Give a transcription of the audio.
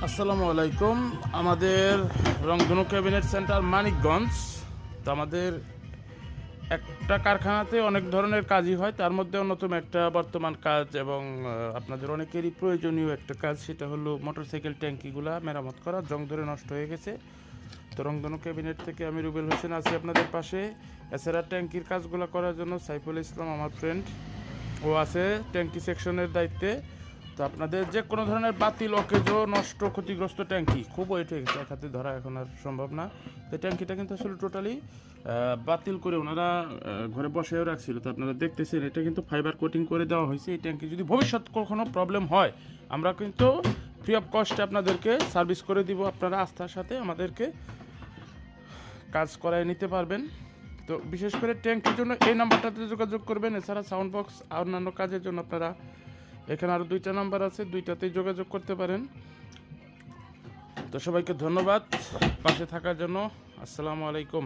আসসালামু আলাইকুম। আমাদের রংধনু ক্যাবিনেট সেন্টার মানিকগঞ্জ। তো আমাদের একটা কারখানাতে অনেক ধরনের কাজই হয়, তার মধ্যে অন্যতম একটা বর্তমান কাজ এবং আপনাদের অনেকেরই প্রয়োজনীয় একটা কাজ, সেটা হলো মোটরসাইকেল ট্যাঙ্কিগুলা মেরামত করা। জং ধরে নষ্ট হয়ে গেছে। তো রংধনু ক্যাবিনেট থেকে আমি রুবেল হোসেন আছি আপনাদের পাশে। এছাড়া ট্যাঙ্কির কাজগুলো করার জন্য সাইফুল ইসলাম আমার ফ্রেন্ড, ও আছে ট্যাঙ্কি সেকশনের দায়িত্বে। তো আপনাদের যে কোনো ধরনের বাতিল, অকেজো, নষ্ট, ক্ষতিগ্রস্ত ট্যাঙ্কি, খুব ওয়েট হয়ে গেছে, এক হাতে ধরা এখন আর সম্ভব না। তো ট্যাঙ্কিটা কিন্তু আসলে টোটালি বাতিল করে ওনারা ঘরে বসেও রাখছিল। তো আপনারা দেখতেছেন এটা কিন্তু ফাইবার কোটিং করে দেওয়া হয়েছে। এই ট্যাঙ্কি যদি ভবিষ্যৎ কখনো প্রবলেম হয়, আমরা কিন্তু ফ্রি অফ কস্টে আপনাদেরকে সার্ভিস করে দিব। আপনারা আস্থার সাথে আমাদেরকে কাজ করায় নিতে পারবেন। তো বিশেষ করে ট্যাঙ্কির জন্য এই নাম্বারটাতে যোগাযোগ করবেন। এছাড়া সাউন্ড বক্স আর অন্যান্য কাজের জন্য আপনারা এখানে আরও 2টা নাম্বার আছে, 2টাতেই যোগাযোগ করতে পারেন। তো সবাইকে ধন্যবাদ পাশে থাকার জন্য। আসসালামু আলাইকুম।